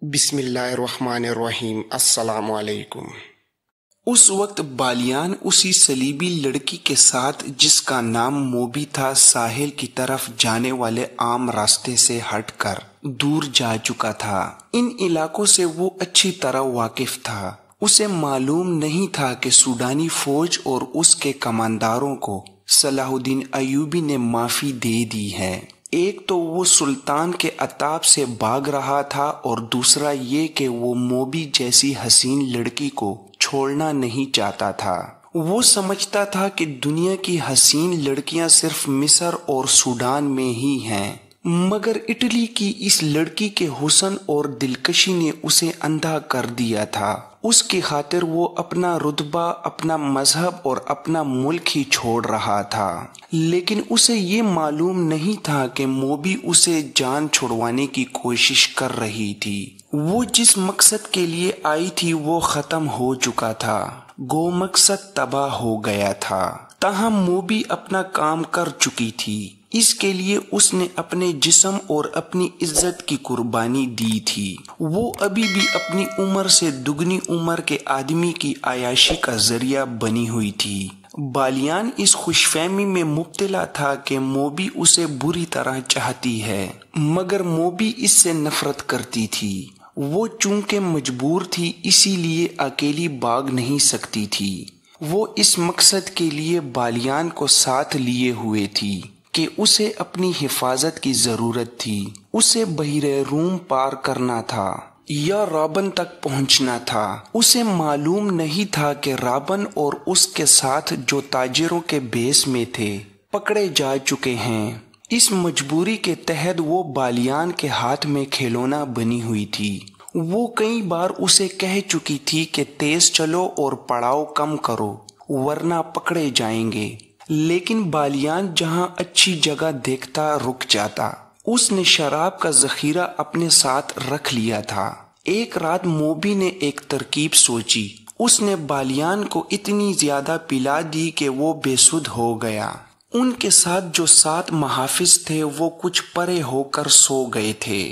بسم اللہ الرحمن الرحیم۔ السلام علیکم۔ اس وقت بالیان اسی صلیبی لڑکی کے ساتھ جس کا نام موبی تھا ساحل کی طرف جانے والے عام راستے سے ہٹ کر دور جا چکا تھا۔ ان علاقوں سے وہ اچھی طرح واقف تھا۔ اسے معلوم نہیں تھا کہ سوڈانی فوج اور اس کے کمانداروں کو صلاح الدین ایوبی نے معافی دے دی ہے۔ ایک تو وہ سلطان کے عتاب سے بھاگ رہا تھا اور دوسرا یہ کہ وہ موبی جیسی حسین لڑکی کو چھوڑنا نہیں چاہتا تھا۔ وہ سمجھتا تھا کہ دنیا کی حسین لڑکیاں صرف مصر اور سوڈان میں ہی ہیں، مگر اٹلی کی اس لڑکی کے حسن اور دلکشی نے اسے اندھا کر دیا تھا۔ اس کی خاطر وہ اپنا رتبہ، اپنا مذہب اور اپنا ملک ہی چھوڑ رہا تھا، لیکن اسے یہ معلوم نہیں تھا کہ موبی اسے جان چھڑوانے کی کوشش کر رہی تھی۔ وہ جس مقصد کے لیے آئی تھی وہ ختم ہو چکا تھا، گو مقصد تباہ ہو گیا تھا۔ تاہم موبی اپنا کام کر چکی تھی۔ اس کے لیے اس نے اپنے جسم اور اپنی عزت کی قربانی دی تھی۔ وہ ابھی بھی اپنی عمر سے دگنی عمر کے آدمی کی عیاشی کا ذریعہ بنی ہوئی تھی۔ بالیان اس خوش فہمی میں مبتلا تھا کہ موبی اسے بری طرح چاہتی ہے، مگر موبی اس سے نفرت کرتی تھی۔ وہ چونکہ مجبور تھی اسی لیے اکیلی بھاگ نہیں سکتی تھی۔ وہ اس مقصد کے لیے بالیان کو ساتھ لیے ہوئے تھی کہ اسے اپنی حفاظت کی ضرورت تھی۔ اسے بحیرہ روم پار کرنا تھا یا رابن تک پہنچنا تھا۔ اسے معلوم نہیں تھا کہ رابن اور اس کے ساتھ جو تاجروں کے بیس میں تھے پکڑے جا چکے ہیں۔ اس مجبوری کے تحت وہ بالیان کے ہاتھ میں کھلونا بنی ہوئی تھی۔ وہ کئی بار اسے کہہ چکی تھی کہ تیز چلو اور پڑاؤ کم کرو ورنہ پکڑے جائیں گے، لیکن بالیان جہاں اچھی جگہ دیکھتا رک جاتا۔ اس نے شراب کا ذخیرہ اپنے ساتھ رکھ لیا تھا۔ ایک رات موبی نے ایک ترکیب سوچی۔ اس نے بالیان کو اتنی زیادہ پلا دی کہ وہ بے سدھ ہو گیا۔ ان کے ساتھ جو 7 محافظ تھے وہ کچھ پرے ہو کر سو گئے تھے۔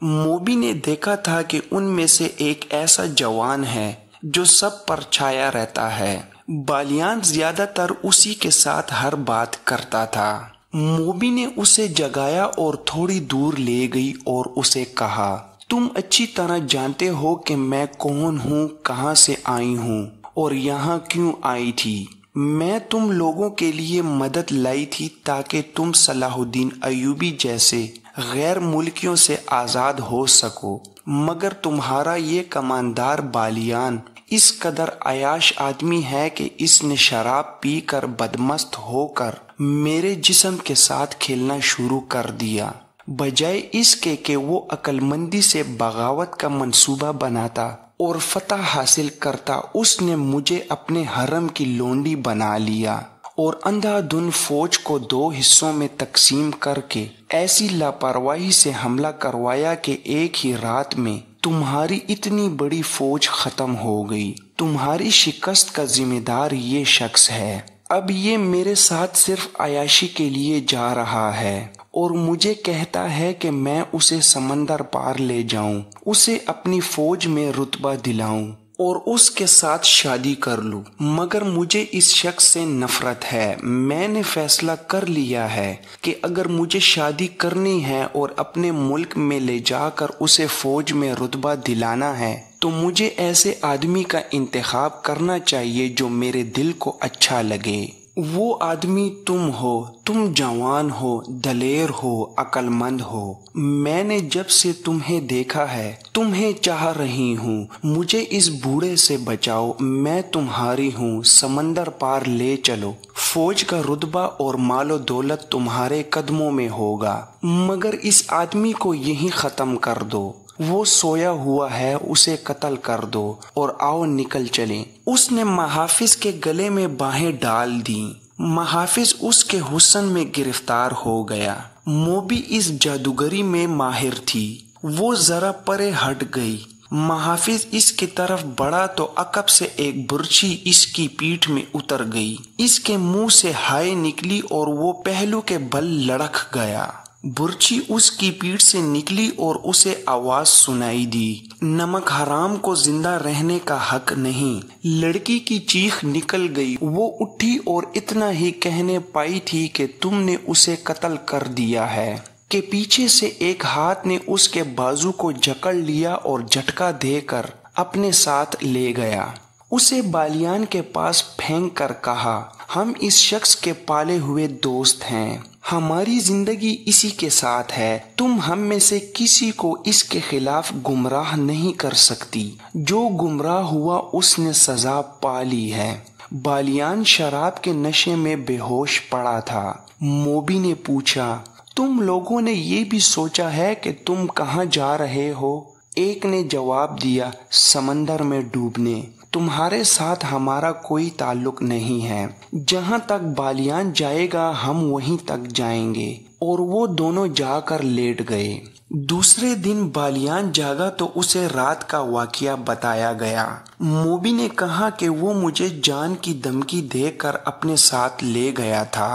موبی نے دیکھا تھا کہ ان میں سے ایک ایسا جوان ہے جو سب پر چھایا رہتا ہے۔ بالیان زیادہ تر اسی کے ساتھ ہر بات کرتا تھا۔ موبی نے اسے جگایا اور تھوڑی دور لے گئی اور اسے کہا، تم اچھی طرح جانتے ہو کہ میں کون ہوں، کہاں سے آئی ہوں اور یہاں کیوں آئی تھی۔ میں تم لوگوں کے لیے مدد لائی تھی تاکہ تم صلاح الدین ایوبی جیسے غیر ملکیوں سے آزاد ہو سکو، مگر تمہارا یہ کماندار بالیان اس قدر عیاش آدمی ہے کہ اس نے شراب پی کر بدمست ہو کر میرے جسم کے ساتھ کھیلنا شروع کر دیا۔ بجائے اس کے کہ وہ عقل مندی سے بغاوت کا منصوبہ بناتا اور فتح حاصل کرتا، اس نے مجھے اپنے حرم کی لونڈی بنا لیا اور اندھا دھند فوج کو 2 حصوں میں تقسیم کر کے ایسی لاپرواہی سے حملہ کروایا کہ ایک ہی رات میں تمہاری اتنی بڑی فوج ختم ہو گئی۔ تمہاری شکست کا ذمہ دار یہ شخص ہے۔ اب یہ میرے ساتھ صرف عیاشی کے لیے جا رہا ہے اور مجھے کہتا ہے کہ میں اسے سمندر پار لے جاؤں، اسے اپنی فوج میں رتبہ دلاؤں اور اس کے ساتھ شادی کر لوں، مگر مجھے اس شخص سے نفرت ہے۔ میں نے فیصلہ کر لیا ہے کہ اگر مجھے شادی کرنی ہے اور اپنے ملک میں لے جا کر اسے فوج میں رتبہ دلانا ہے تو مجھے ایسے آدمی کا انتخاب کرنا چاہیے جو میرے دل کو اچھا لگے۔ وہ آدمی تم ہو۔ تم جوان ہو، دلیر ہو، عقل مند ہو۔ میں نے جب سے تمہیں دیکھا ہے تمہیں چاہ رہی ہوں۔ مجھے اس بوڑھے سے بچاؤ، میں تمہاری ہوں، سمندر پار لے چلو۔ فوج کا رتبہ اور مال و دولت تمہارے قدموں میں ہوگا، مگر اس آدمی کو یہیں ختم کر دو۔ وہ سویا ہوا ہے، اسے قتل کر دو اور آؤ نکل چلیں۔ اس نے محافظ کے گلے میں باہیں ڈال دیں۔ محافظ اس کے حسن میں گرفتار ہو گیا۔ موبی اس جادوگری میں ماہر تھی۔ وہ ذرا پرے ہٹ گئی۔ محافظ اس کی طرف بڑھا تو عقب سے ایک برچھی اس کی پیٹھ میں اتر گئی۔ اس کے منہ سے ہائے نکلی اور وہ پہلو کے بل لڑکھ گیا۔ برچی اس کی پیٹھ سے نکلی اور اسے آواز سنائی دی، نمک حرام کو زندہ رہنے کا حق نہیں۔ لڑکی کی چیخ نکل گئی، وہ اٹھی اور اتنا ہی کہنے پائی تھی کہ تم نے اسے قتل کر دیا ہے کہ پیچھے سے ایک ہاتھ نے اس کے بازو کو جکڑ لیا اور جھٹکا دے کر اپنے ساتھ لے گیا۔ اسے بالیان کے پاس پھینک کر کہا، ہم اس شخص کے پالے ہوئے دوست ہیں، ہماری زندگی اسی کے ساتھ ہے، تم ہم میں سے کسی کو اس کے خلاف گمراہ نہیں کر سکتی، جو گمراہ ہوا اس نے سزا پا لی ہے۔ بالیان شراب کے نشے میں بے ہوش پڑا تھا۔ موبی نے پوچھا، تم لوگوں نے یہ بھی سوچا ہے کہ تم کہاں جا رہے ہو؟ ایک نے جواب دیا، سمندر میں ڈوبنے، تمہارے ساتھ ہمارا کوئی تعلق نہیں ہے، جہاں تک بالیان جائے گا ہم وہیں تک جائیں گے، اور وہ دونوں جا کر لیٹ گئے۔ دوسرے دن بالیان جاگا تو اسے رات کا واقعہ بتایا گیا۔ موبی نے کہا کہ وہ مجھے جان کی دھمکی دے کر اپنے ساتھ لے گیا تھا۔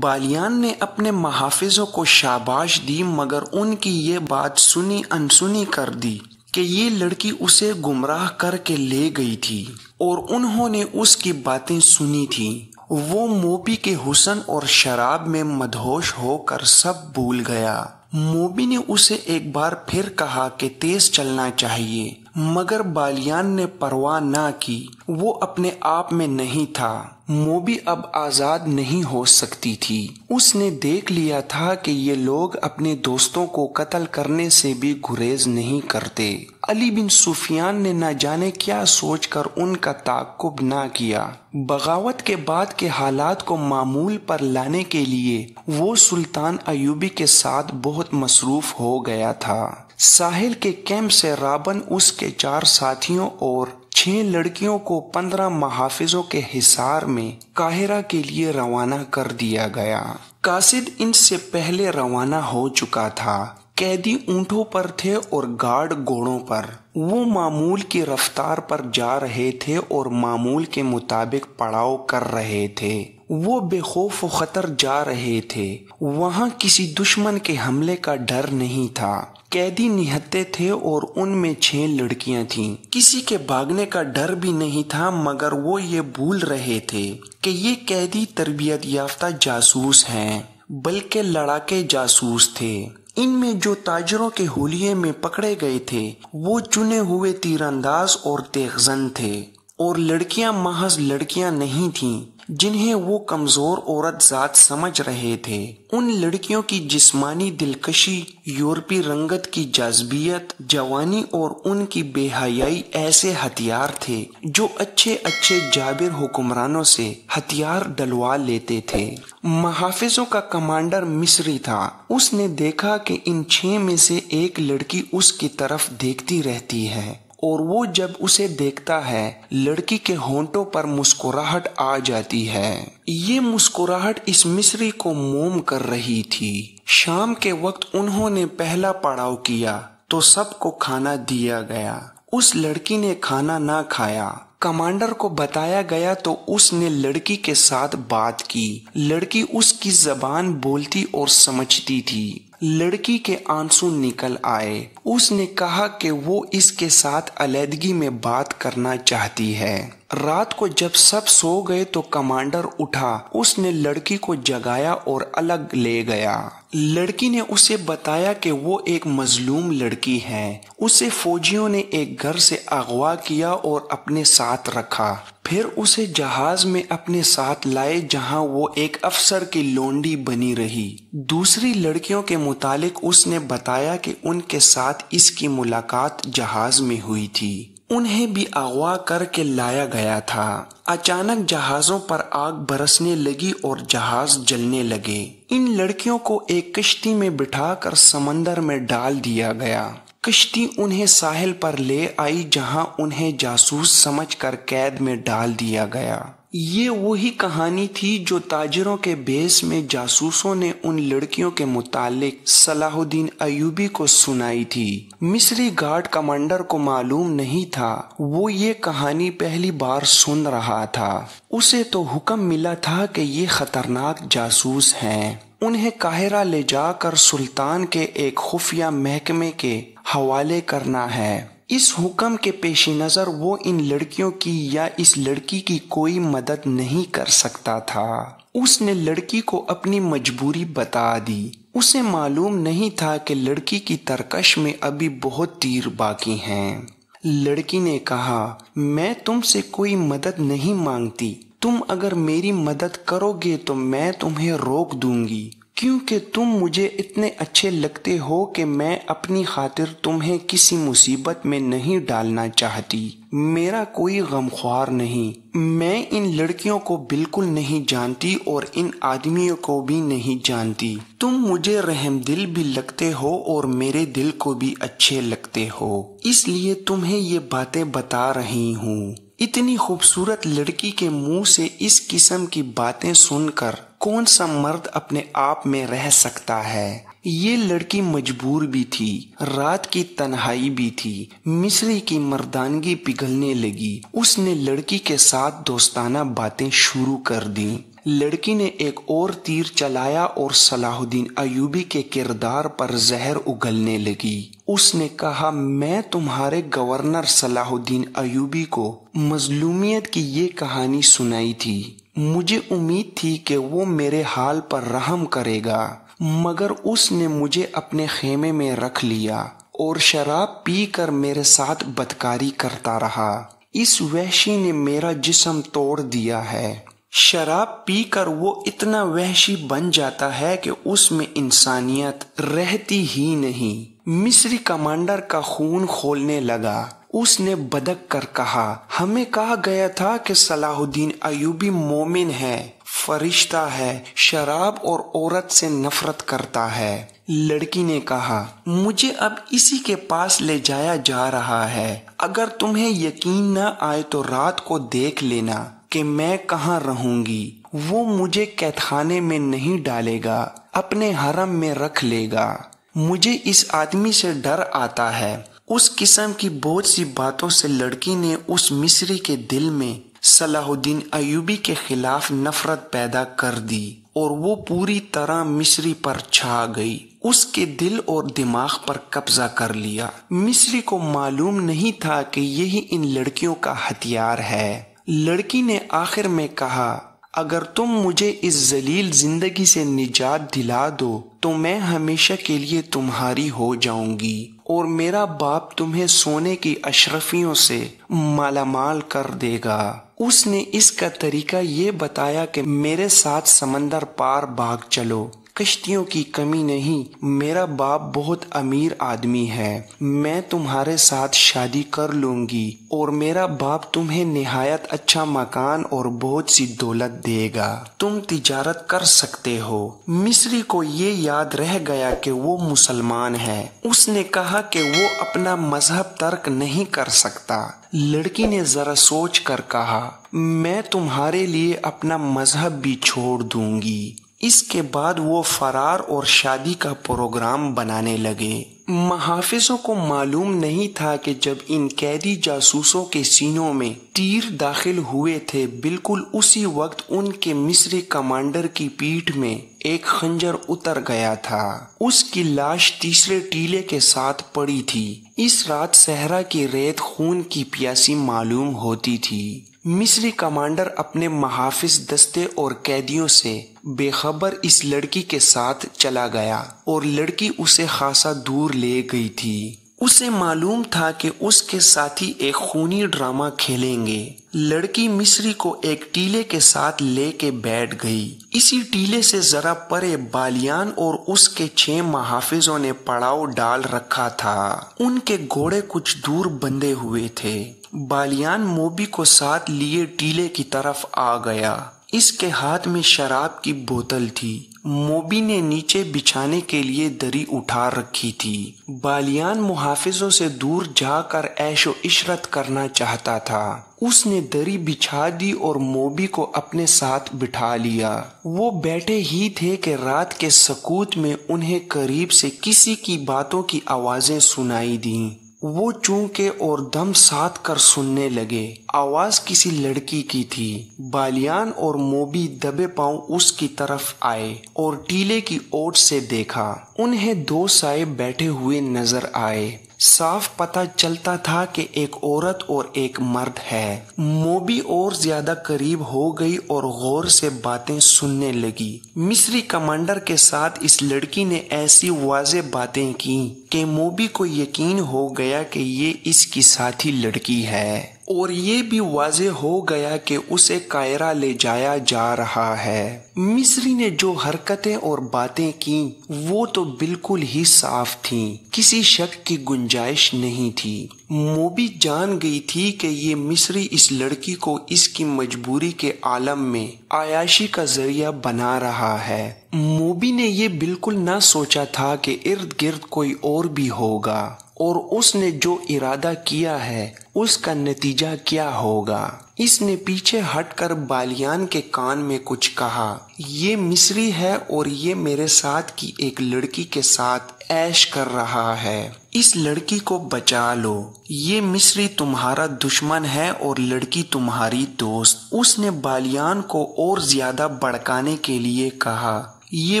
بالیان نے اپنے محافظوں کو شاباش دی، مگر ان کی یہ بات سنی انسنی کر دی کہ یہ لڑکی اسے گمراہ کر کے لے گئی تھی اور انہوں نے اس کی باتیں سنی تھی۔ وہ موبی کے حسن اور شراب میں مدہوش ہو کر سب بھول گیا۔ موبی نے اسے ایک بار پھر کہا کہ تیز چلنا چاہیے، مگر بالیان نے پرواہ نہ کی، وہ اپنے آپ میں نہیں تھا۔ موبی اب آزاد نہیں ہو سکتی تھی۔ اس نے دیکھ لیا تھا کہ یہ لوگ اپنے دوستوں کو قتل کرنے سے بھی گریز نہیں کرتے۔ علی بن سفیان نے نہ جانے کیا سوچ کر ان کا تعاقب نہ کیا۔ بغاوت کے بعد کے حالات کو معمول پر لانے کے لیے وہ سلطان ایوبی کے ساتھ بہت مصروف ہو گیا تھا۔ ساحل کے کیمپ سے رابن اس کے 4 ساتھیوں اور 6 لڑکیوں کو 15 محافظوں کے حصار میں قاہرہ کے لیے روانہ کر دیا گیا۔ قاصد ان سے پہلے روانہ ہو چکا تھا۔ قیدی اونٹوں پر تھے اور گارڈ گھوڑوں پر۔ وہ معمول کی رفتار پر جا رہے تھے اور معمول کے مطابق پڑاؤ کر رہے تھے۔ وہ بے خوف و خطر جا رہے تھے۔ وہاں کسی دشمن کے حملے کا ڈر نہیں تھا۔ قیدی نہتے تھے اور ان میں 6 لڑکیاں تھیں۔ کسی کے بھاگنے کا ڈر بھی نہیں تھا، مگر وہ یہ بھول رہے تھے کہ یہ قیدی تربیت یافتہ جاسوس ہیں، بلکہ لڑاکے جاسوس تھے۔ ان میں جو تاجروں کے حلیے میں پکڑے گئے تھے وہ چنے ہوئے تیر انداز اور تیغ زن تھے، اور لڑکیاں محض لڑکیاں نہیں تھیں جنہیں وہ کمزور عورت ذات سمجھ رہے تھے۔ ان لڑکیوں کی جسمانی دلکشی، یورپی رنگت کی جاذبیت، جوانی اور ان کی بے حیائی ایسے ہتھیار تھے جو اچھے اچھے جابر حکمرانوں سے ہتھیار ڈلوا لیتے تھے۔ محافظوں کا کمانڈر مصری تھا۔ اس نے دیکھا کہ ان 6 میں سے ایک لڑکی اس کی طرف دیکھتی رہتی ہے، اور وہ جب اسے دیکھتا ہے لڑکی کے ہونٹوں پر مسکراہٹ آ جاتی ہے۔ یہ مسکراہٹ اس مصری کو موم کر رہی تھی۔ شام کے وقت انہوں نے پہلا پڑاؤ کیا تو سب کو کھانا دیا گیا۔ اس لڑکی نے کھانا نہ کھایا۔ کمانڈر کو بتایا گیا تو اس نے لڑکی کے ساتھ بات کی۔ لڑکی اس کی زبان بولتی اور سمجھتی تھی۔ لڑکی کے آنسو نکل آئے۔ اس نے کہا کہ وہ اس کے ساتھ علیحدگی میں بات کرنا چاہتی ہے۔ رات کو جب سب سو گئے تو کمانڈر اٹھا۔ اس نے لڑکی کو جگایا اور الگ لے گیا۔ لڑکی نے اسے بتایا کہ وہ ایک مظلوم لڑکی ہے۔ اسے فوجیوں نے ایک گھر سے اغوا کیا اور اپنے ساتھ رکھا، پھر اسے جہاز میں اپنے ساتھ لائے جہاں وہ ایک افسر کی لونڈی بنی رہی۔ دوسری لڑکیوں کے متعلق اس نے بتایا کہ ان کے ساتھ اس کی ملاقات جہاز میں ہوئی تھی۔ انہیں بھی اغوا کر کے لایا گیا تھا۔ اچانک جہازوں پر آگ برسنے لگی اور جہاز جلنے لگے۔ ان لڑکیوں کو ایک کشتی میں بٹھا کر سمندر میں ڈال دیا گیا۔ کشتی انہیں ساحل پر لے آئی جہاں انہیں جاسوس سمجھ کر قید میں ڈال دیا گیا۔ یہ وہی کہانی تھی جو تاجروں کے بیس میں جاسوسوں نے ان لڑکیوں کے متعلق صلاح الدین ایوبی کو سنائی تھی۔ مصری گارڈ کمانڈر کو معلوم نہیں تھا، وہ یہ کہانی پہلی بار سن رہا تھا۔ اسے تو حکم ملا تھا کہ یہ خطرناک جاسوس ہیں۔ انہیں قاہرہ لے جا کر سلطان کے ایک خفیہ محکمے کے حوالے کرنا ہے۔ اس حکم کے پیش نظر وہ ان لڑکیوں کی یا اس لڑکی کی کوئی مدد نہیں کر سکتا تھا۔ اس نے لڑکی کو اپنی مجبوری بتا دی۔ اسے معلوم نہیں تھا کہ لڑکی کی ترکش میں ابھی بہت تیر باقی ہیں۔ لڑکی نے کہا، میں تم سے کوئی مدد نہیں مانگتی، تم اگر میری مدد کرو گے تو میں تمہیں روک دوں گی، کیونکہ تم مجھے اتنے اچھے لگتے ہو کہ میں اپنی خاطر تمہیں کسی مصیبت میں نہیں ڈالنا چاہتی۔ میرا کوئی غمخوار نہیں، میں ان لڑکیوں کو بالکل نہیں جانتی اور ان آدمیوں کو بھی نہیں جانتی۔ تم مجھے رحم دل بھی لگتے ہو اور میرے دل کو بھی اچھے لگتے ہو، اس لیے تمہیں یہ باتیں بتا رہی ہوں۔ اتنی خوبصورت لڑکی کے منہ سے اس قسم کی باتیں سن کر کون سا مرد اپنے آپ میں رہ سکتا ہے؟ یہ لڑکی مجبور بھی تھی، رات کی تنہائی بھی تھی، مصری کی مردانگی پگھلنے لگی۔ اس نے لڑکی کے ساتھ دوستانہ باتیں شروع کر دیں۔ لڑکی نے ایک اور تیر چلایا اور صلاح الدین ایوبی کے کردار پر زہر اگلنے لگی۔ اس نے کہا، میں تمہارے گورنر صلاح الدین ایوبی کو مظلومیت کی یہ کہانی سنائی تھی۔ مجھے امید تھی کہ وہ میرے حال پر رحم کرے گا، مگر اس نے مجھے اپنے خیمے میں رکھ لیا اور شراب پی کر میرے ساتھ بدکاری کرتا رہا۔ اس وحشی نے میرا جسم توڑ دیا ہے۔ شراب پی کر وہ اتنا وحشی بن جاتا ہے کہ اس میں انسانیت رہتی ہی نہیں۔ مصری کمانڈر کا خون کھولنے لگا۔ اس نے بدک کر کہا، ہمیں کہا گیا تھا کہ صلاح الدین ایوبی مومن ہے، فرشتہ ہے، شراب اور عورت سے نفرت کرتا ہے۔ لڑکی نے کہا، مجھے اب اسی کے پاس لے جایا جا رہا ہے۔ اگر تمہیں یقین نہ آئے تو رات کو دیکھ لینا کہ میں کہاں رہوں گی۔ وہ مجھے قید خانے میں نہیں ڈالے گا، اپنے حرم میں رکھ لے گا۔ مجھے اس آدمی سے ڈر آتا ہے۔ اس قسم کی بہت سی باتوں سے لڑکی نے اس مصری کے دل میں صلاح الدین ایوبی کے خلاف نفرت پیدا کر دی اور وہ پوری طرح مصری پر چھا گئی۔ اس کے دل اور دماغ پر قبضہ کر لیا۔ مصری کو معلوم نہیں تھا کہ یہی ان لڑکیوں کا ہتھیار ہے۔ لڑکی نے آخر میں کہا، اگر تم مجھے اس ذلیل زندگی سے نجات دلا دو تو میں ہمیشہ کے لیے تمہاری ہو جاؤں گی اور میرا باپ تمہیں سونے کی اشرفیوں سے مالا مال کر دے گا۔ اس نے اس کا طریقہ یہ بتایا کہ میرے ساتھ سمندر پار بھاگ چلو، کشتیوں کی کمی نہیں، میرا باپ بہت امیر آدمی ہے، میں تمہارے ساتھ شادی کر لوں گی اور میرا باپ تمہیں نہایت اچھا مکان اور بہت سی دولت دے گا، تم تجارت کر سکتے ہو۔ مصری کو یہ یاد رہ گیا کہ وہ مسلمان ہے۔ اس نے کہا کہ وہ اپنا مذہب ترک نہیں کر سکتا۔ لڑکی نے ذرا سوچ کر کہا، میں تمہارے لیے اپنا مذہب بھی چھوڑ دوں گی۔ اس کے بعد وہ فرار اور شادی کا پروگرام بنانے لگے۔ محافظوں کو معلوم نہیں تھا کہ جب ان قیدی جاسوسوں کے سینوں میں تیر داخل ہوئے تھے، بالکل اسی وقت ان کے مصری کمانڈر کی پیٹھ میں ایک خنجر اتر گیا تھا۔ اس کی لاش تیسرے ٹیلے کے ساتھ پڑی تھی۔ اس رات صحرا کی ریت خون کی پیاسی معلوم ہوتی تھی۔ مصری کمانڈر اپنے محافظ دستے اور قیدیوں سے بے خبر اس لڑکی کے ساتھ چلا گیا اور لڑکی اسے خاصا دور لے گئی تھی۔ اسے معلوم تھا کہ اس کے ساتھی ایک خونی ڈرامہ کھیلیں گے۔ لڑکی مصری کو ایک ٹیلے کے ساتھ لے کے بیٹھ گئی۔ اسی ٹیلے سے ذرا پرے بالیان اور اس کے 6 محافظوں نے پڑاؤ ڈال رکھا تھا۔ ان کے گھوڑے کچھ دور بندھے ہوئے تھے۔ بالیان موبی کو ساتھ لیے ٹیلے کی طرف آ گیا۔ اس کے ہاتھ میں شراب کی بوتل تھی۔ موبی نے نیچے بچھانے کے لیے دری اٹھا رکھی تھی۔ بالیان محافظوں سے دور جا کر عیش و عشرت کرنا چاہتا تھا۔ اس نے دری بچھا دی اور موبی کو اپنے ساتھ بٹھا لیا۔ وہ بیٹھے ہی تھے کہ رات کے سکوت میں انہیں قریب سے کسی کی باتوں کی آوازیں سنائی دیں۔ وہ چونکے اور دم ساتھ کر سننے لگے۔ آواز کسی لڑکی کی تھی۔ بالیان اور موبی دبے پاؤں اس کی طرف آئے اور ٹیلے کی اوٹ سے دیکھا۔ انہیں دو سائے بیٹھے ہوئے نظر آئے۔ صاف پتہ چلتا تھا کہ ایک عورت اور ایک مرد ہے۔ موبی اور زیادہ قریب ہو گئی اور غور سے باتیں سننے لگی۔ مصری کمانڈر کے ساتھ اس لڑکی نے ایسی واضح باتیں کی کہ موبی کو یقین ہو گیا کہ یہ اس کی ساتھی لڑکی ہے، اور یہ بھی واضح ہو گیا کہ اسے قاہرہ لے جایا جا رہا ہے۔ مصری نے جو حرکتیں اور باتیں کی وہ تو بالکل ہی صاف تھیں، کسی شک کی گنجائش نہیں تھی۔ موبی جان گئی تھی کہ یہ مصری اس لڑکی کو اس کی مجبوری کے عالم میں عیاشی کا ذریعہ بنا رہا ہے۔ موبی نے یہ بالکل نہ سوچا تھا کہ ارد گرد کوئی اور بھی ہوگا، اور اس نے جو ارادہ کیا ہے اس کا نتیجہ کیا ہوگا۔ اس نے پیچھے ہٹ کر بالیان کے کان میں کچھ کہا۔ یہ مصری ہے اور یہ میرے ساتھ کی ایک لڑکی کے ساتھ عیش کر رہا ہے، اس لڑکی کو بچا لو۔ یہ مصری تمہارا دشمن ہے اور لڑکی تمہاری دوست۔ اس نے بالیان کو اور زیادہ بھڑکانے کے لیے کہا، یہ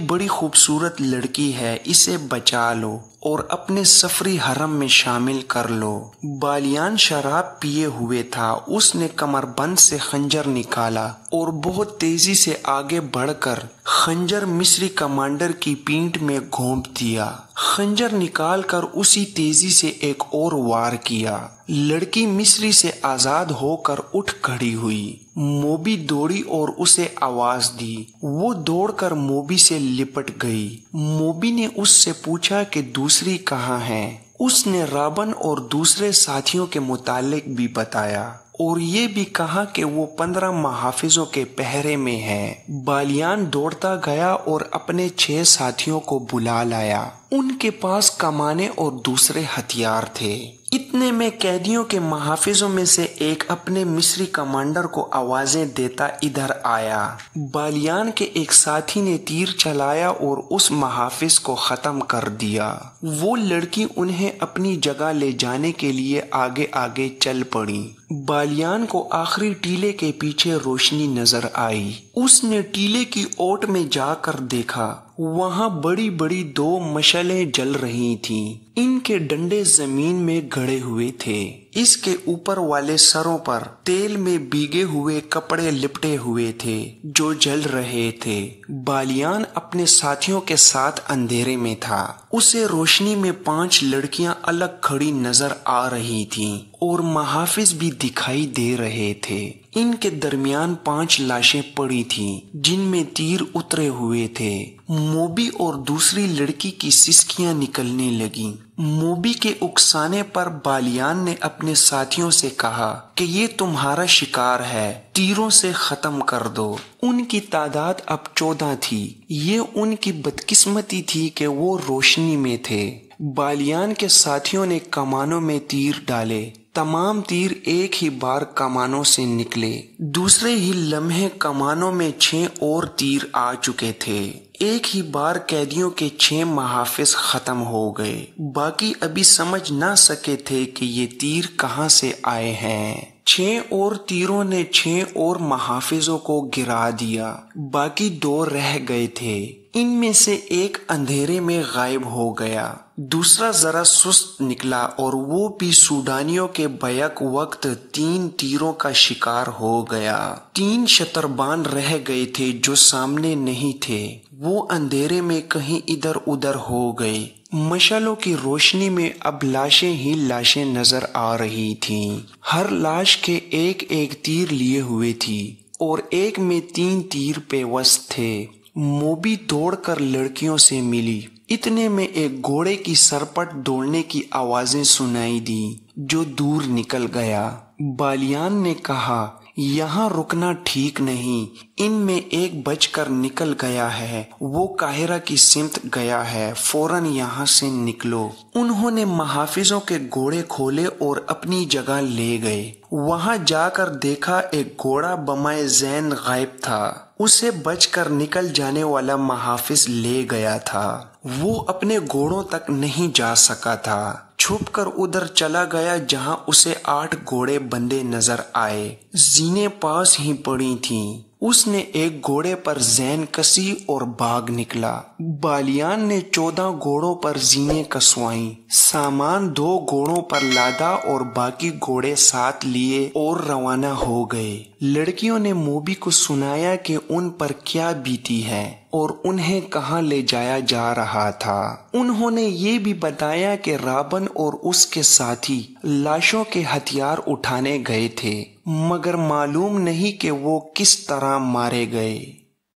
بڑی خوبصورت لڑکی ہے، اسے بچا لو اور اپنے سفری حرم میں شامل کر لو۔ بالیان شراب پیے ہوئے تھا۔ اس نے کمر بند سے خنجر نکالا اور بہت تیزی سے آگے بڑھ کر خنجر مصری کمانڈر کی پیٹھ میں گھونپ دیا۔ خنجر نکال کر اسی تیزی سے ایک اور وار کیا۔ لڑکی مصری سے آزاد ہو کر اٹھ کھڑی ہوئی۔ موبی دوڑی اور اسے آواز دی۔ وہ دوڑ کر موبی سے لپٹ گئی۔ موبی نے اس سے پوچھا کہ دوسری کہاں ہے؟ اس نے رابن اور دوسرے ساتھیوں کے متعلق بھی بتایا، اور یہ بھی کہا کہ وہ 15 محافظوں کے پہرے میں ہے۔ بالیان دوڑتا گیا اور اپنے 6 ساتھیوں کو بلا لایا۔ ان کے پاس کمانیں اور دوسرے ہتھیار تھے۔ اتنے میں قیدیوں کے محافظوں میں سے ایک اپنے مصری کمانڈر کو آوازیں دیتا ادھر آیا۔ بالیان کے ایک ساتھی نے تیر چلایا اور اس محافظ کو ختم کر دیا۔ وہ لڑکی انہیں اپنی جگہ لے جانے کے لیے آگے آگے چل پڑی۔ بالیان کو آخری ٹیلے کے پیچھے روشنی نظر آئی۔ اس نے ٹیلے کی اوٹ میں جا کر دیکھا، وہاں بڑی بڑی 2 مشعلیں جل رہی تھیں۔ ان کے ڈنڈے زمین میں گڑے ہوئے تھے۔ اس کے اوپر والے سروں پر تیل میں بھیگے ہوئے کپڑے لپٹے ہوئے تھے جو جل رہے تھے۔ بالیان اپنے ساتھیوں کے ساتھ اندھیرے میں تھا۔ اسے روشنی میں 5 لڑکیاں الگ کھڑی نظر آ رہی تھیں اور محافظ بھی دکھائی دے رہے تھے۔ ان کے درمیان 5 لاشیں پڑی تھیں جن میں تیر اترے ہوئے تھے۔ موبی اور دوسری لڑکی کی سسکیاں نکلنے لگیں۔ موبی کے اکسانے پر بالیان نے اپنے ساتھیوں سے کہا کہ یہ تمہارا شکار ہے، تیروں سے ختم کر دو۔ ان کی تعداد اب 14 تھی۔ یہ ان کی بدقسمتی تھی کہ وہ روشنی میں تھے۔ بالیان کے ساتھیوں نے کمانوں میں تیر ڈالے۔ تمام تیر ایک ہی بار کمانوں سے نکلے۔ دوسرے ہی لمحے کمانوں میں 6 اور تیر آ چکے تھے۔ ایک ہی بار قیدیوں کے 6 محافظ ختم ہو گئے۔ باقی ابھی سمجھ نہ سکے تھے کہ یہ تیر کہاں سے آئے ہیں۔ 6 اور تیروں نے 6 اور محافظوں کو گرا دیا۔ باقی 2 رہ گئے تھے۔ ان میں سے ایک اندھیرے میں غائب ہو گیا، دوسرا ذرا سست نکلا اور وہ بھی سوڈانیوں کے بیک وقت 3 تیروں کا شکار ہو گیا۔ 3 شتربان رہ گئے تھے جو سامنے نہیں تھے، وہ اندھیرے میں کہیں ادھر ادھر ہو گئے۔ مشعلوں کی روشنی میں اب لاشیں ہی لاشیں نظر آ رہی تھیں۔ ہر لاش کے ایک ایک تیر لیے ہوئے تھی اور ایک میں 3 تیر پیوست تھے۔ موبی دوڑ کر لڑکیوں سے ملی۔ اتنے میں ایک گھوڑے کی سرپٹ دوڑنے کی آوازیں سنائی دی جو دور نکل گیا۔ بالیان نے کہا، یہاں رکنا ٹھیک نہیں، ان میں ایک بچ کر نکل گیا ہے، وہ قاہرہ کی سمت گیا ہے، فوراً یہاں سے نکلو۔ انہوں نے محافظوں کے گھوڑے کھولے اور اپنی جگہ لے گئے۔ وہاں جا کر دیکھا ایک گھوڑا بمائے زین غائب تھا، اسے بچ کر نکل جانے والا محافظ لے گیا تھا۔ وہ اپنے گھوڑوں تک نہیں جا سکا تھا، چھپ کر ادھر چلا گیا جہاں اسے 8 گھوڑے بندے نظر آئے۔ زینیں پاس ہی پڑی تھیں۔ اس نے ایک گھوڑے پر زین کسی اور بھاگ نکلا۔ بالیان نے 14 گھوڑوں پر زینیں کسوائیں، سامان 2 گھوڑوں پر لادا اور باقی گھوڑے ساتھ لیے اور روانہ ہو گئے۔ لڑکیوں نے موبی کو سنایا کہ ان پر کیا بیتی ہے اور انہیں کہاں لے جایا جا رہا تھا۔ انہوں نے یہ بھی بتایا کہ رابن اور اس کے ساتھی لاشوں کے ہتھیار اٹھانے گئے تھے، مگر معلوم نہیں کہ وہ کس طرح مارے گئے۔